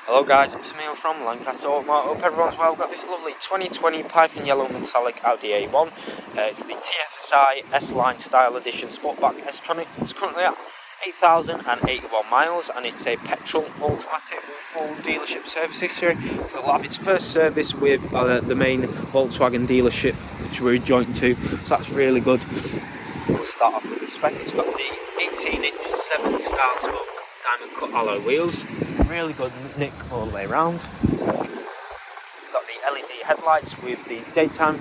Hello guys, it's Emil from Lancaster Automart. Hope everyone's well. We've got this lovely 2020 Python Yellow Metallic Audi A1. It's the TFSI S-Line Style Edition Sportback S-Tronic. It's currently at 8,081 miles and it's a petrol automatic with full dealership service history. So it'll have its first service with the main Volkswagen dealership which we're joint to, so that's really good. We'll start off with the spec. It's got the 18-inch 7-star spoke diamond cut alloy wheels, really good nick all the way around. It's got the LED headlights with the daytime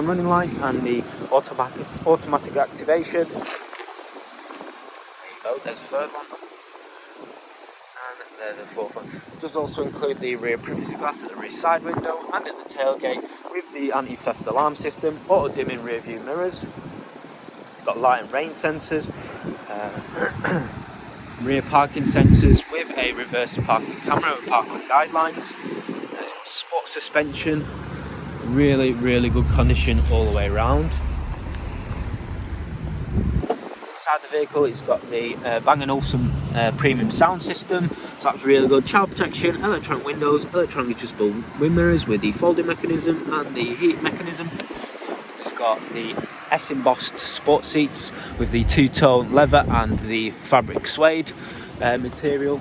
running lights and the automatic activation. There you go, there's a third one. And there's a fourth one. It does also include the rear privacy glass at the rear side window and at the tailgate with the anti-theft alarm system, auto dimming rear view mirrors. It's got light and rain sensors. Rear parking sensors with a reverse parking camera with parking guidelines. Sport suspension, really good condition all the way around. Inside the vehicle it's got the Bang & Olufsen premium sound system, so that's really good. Child protection, electronic windows, electronic adjustable wind mirrors with the folding mechanism and the heat mechanism. It's got the S-embossed sport seats with the two-tone leather and the fabric suede material.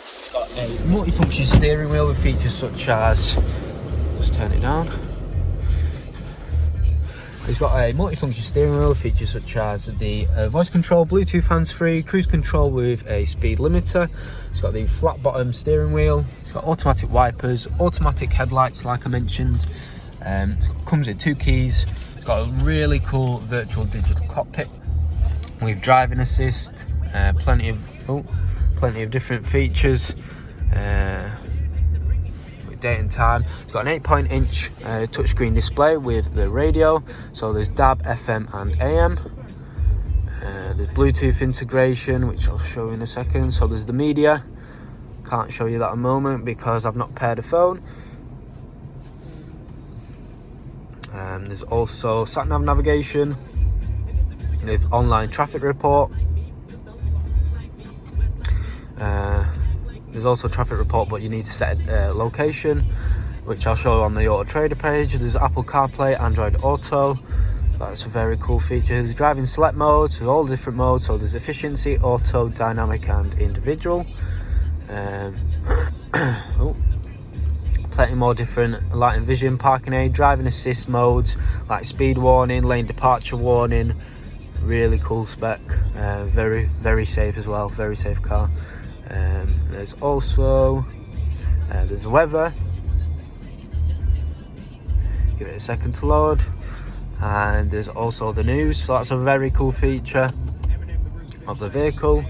It's got a multifunction steering wheel with features such as, just turn it down. It's got a multifunction steering wheel with features such as the voice control, Bluetooth hands-free, cruise control with a speed limiter. It's got the flat bottom steering wheel. It's got automatic wipers, automatic headlights like I mentioned. Comes with 2 keys. It's got a really cool virtual digital cockpit with driving assist, plenty of different features with date and time. It's got an 8-inch touchscreen display with the radio, so there's DAB, FM and AM. There's Bluetooth integration, which I'll show you in a second. So there's the media. Can't show you that at the moment because I've not paired a phone. There's also sat-nav navigation with online traffic report. There's also traffic report, but you need to set a location, which I'll show on the Auto Trader page. There's Apple CarPlay, Android Auto. So that's a very cool feature. There's driving select modes, with all different modes. So there's efficiency, auto, dynamic and individual. Plenty more different light and vision, parking aid, driving assist modes like speed warning, lane departure warning. Really cool spec, very safe as well, very safe car. There's also there's weather. Give it a second to load, and there's also the news. So that's a very cool feature of the vehicle.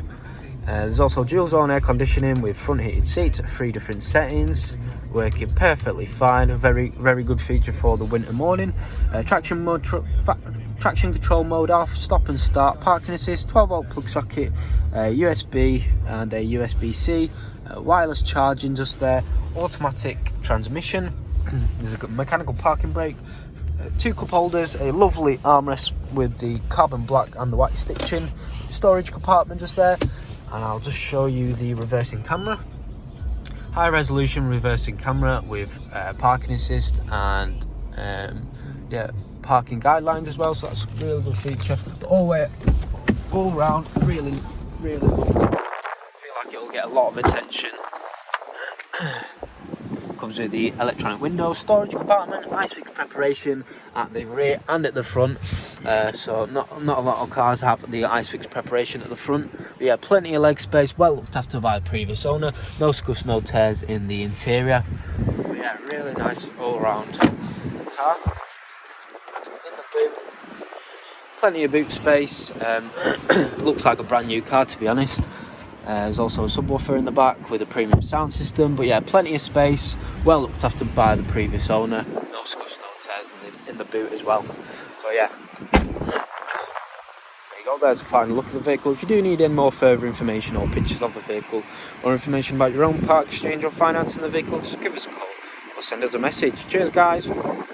There's also dual zone air conditioning with front heated seats at 3 different settings, working perfectly fine. A very good feature for the winter morning. Traction control mode off, stop and start, parking assist, 12-volt plug socket, USB and a USB-C, wireless charging just there, automatic transmission. There's a mechanical parking brake, 2 cup holders, a lovely armrest with the carbon black and the white stitching, storage compartment just there. And I'll just show you the reversing camera. High resolution reversing camera with parking assist and parking guidelines as well, so that's a really good feature. But all round, really lovely. I feel like it'll get a lot of attention. Comes with the electronic windows, storage compartment, ice fix preparation at the rear and at the front. So not a lot of cars have the ice fix preparation at the front. But yeah, plenty of leg space, well looked after by the previous owner. No scuffs, no tears in the interior. But yeah, really nice all round car. In the boot, plenty of boot space. Looks like a brand new car, to be honest. There's also a subwoofer in the back with a premium sound system, but yeah, plenty of space, well looked after by the previous owner. No scuffs, no tears in the boot as well. So yeah, there you go, there's a final look at the vehicle. If you do need any more further information or pictures of the vehicle or information about your own part exchange or finance in the vehicle, just give us a call or send us a message. Cheers guys.